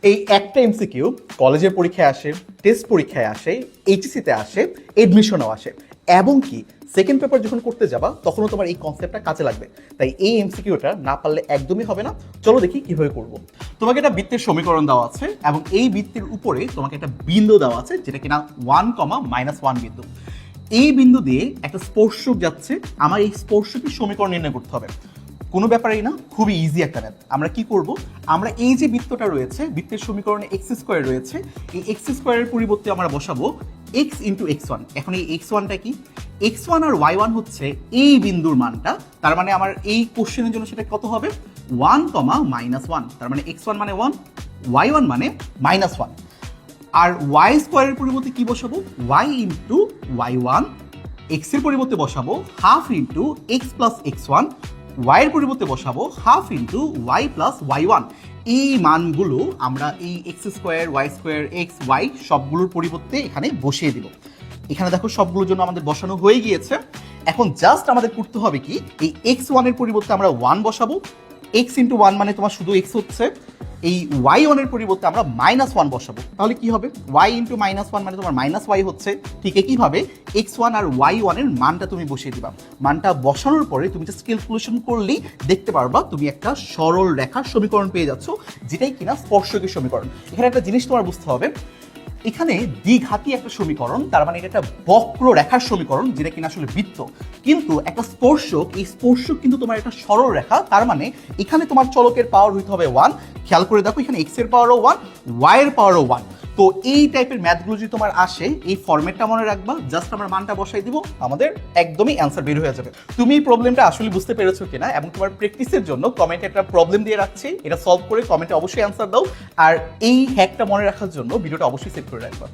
এই একটা এমসিকিউ কলেজের পরীক্ষায় আসে, টেস্ট পরীক্ষায় আসে, এইচএসসিতে আসে, এডমিশনেও আসে, এবং কি সেকেন্ড পেপার যখন করতে যাবা তখনও তোমার এই কনসেপ্টটা কাজে লাগবে। তাই এই এমসিকিউটা না পারলে একদমই হবে না। চলো দেখি কিভাবে করব। তোমাকে একটা বৃত্তের সমীকরণ দেওয়া আছে এবং এই বৃত্তের উপরে তোমাকে একটা বিন্দু দেওয়া আছে যেটা কিনা 1,-1 বিন্দু। এই বিন্দু দিয়ে একটা স্পর্শক যাচ্ছে, আমার এই স্পর্শকের সমীকরণ নির্ণয় করতে হবে। কোনো ব্যাপারই না, খুবই ইজি একটা ম্যাথ। আমরা কি করব, আমরা এই যে বৃত্তটা রয়েছে, বৃত্তের সমীকরণে এক্স স্কোয়ার রয়েছে, এই এক্স স্কোয়ারের পরিবর্তে আমরা বসাবো এক্স ইন্টু এক্স ওয়ান। এখন এই এক্স ওয়ানটা কি, এক্স ওয়ান আর ওয়াই ওয়ান হচ্ছে এই বিন্দুর মানটা, তার মানে আমার এই কোশ্চেনের জন্য সেটা কত হবে 1,-1, তার মানে এক্স ওয়ান মানে 1, ওয়াই ওয়ান মানে -1। আর ওয়াই স্কোয়ারের পরিবর্তে কি বসাবো, Y into Y one, X এর পরিবর্তে বসাবো half into X plus X one, Y এর পরিবর্তে বসাবো half into Y plus Y one. এই মানগুলো আমরা এই X square, Y square, X Y সবগুলোর পরিবর্তে এখানে বসিয়ে দিব। এখানে দেখো সবগুলোর জন্য আমাদের বসানো হয়ে গিয়েছে। এখন জাস্ট আমাদের করতে হবে কি, এই এক্স ওয়ানের পরিবর্তে আমরা 1 বসাবো, এক্স ইন্টু 1 মানে তোমার শুধু এক্স হচ্ছে, এই ওয়াই ওয়ানের পরিবর্তে আমরা -1 বসাবো, তাহলে কি হবে ওয়াই ইন্টু -1 মানে তোমার -y হচ্ছে। ঠিক একইভাবে এক্স ওয়ান আর ওয়াই ওয়ানের মানটা তুমি বসিয়ে দিবা। মানটা বসানোর পরে তুমি জাস্ট ক্যালকুলেশন করলেই দেখতে পারবা তুমি একটা সরল রেখার সমীকরণ পেয়ে যাচ্ছ, যেটাই কিনা স্পর্শকের সমীকরণ। এখানে একটা জিনিস তোমার বুঝতে হবে, এখানে দ্বিঘাতী একটা সমীকরণ, তার মানে এটা একটা বক্র রেখার সমীকরণ যেটা কিনা আসলে বৃত্ত, কিন্তু একটা স্পর্শক, এই স্পর্শক কিন্তু তোমার একটা সরল রেখা, তার মানে এখানে তোমার চলকের পাওয়ার হইতে হবে 1। খেয়াল করে দেখো এখানে এক্স এর পাওয়ারও 1, ওয়াই এর পাওয়ারও 1। তো এই টাইপের ম্যাথগুলো যদি তোমার আসে, এই ফরম্যাটটা মনে রাখবা, জাস্ট আমরা মানটা বসাই দিব, আমাদের একদমই অ্যান্সার বের হয়ে যাবে। তুমি এই প্রবলেমটা আসলে বুঝতে পেরেছো কিনা, এবং তোমার প্র্যাকটিসের জন্য কমেন্টে একটা প্রবলেম দিয়ে রাখছি, এটা সলভ করে কমেন্টে অবশ্যই অ্যান্সার দাও। আর এই হ্যাকটা মনে রাখার জন্য ভিডিওটা অবশ্যই সেভ করে রাখবা।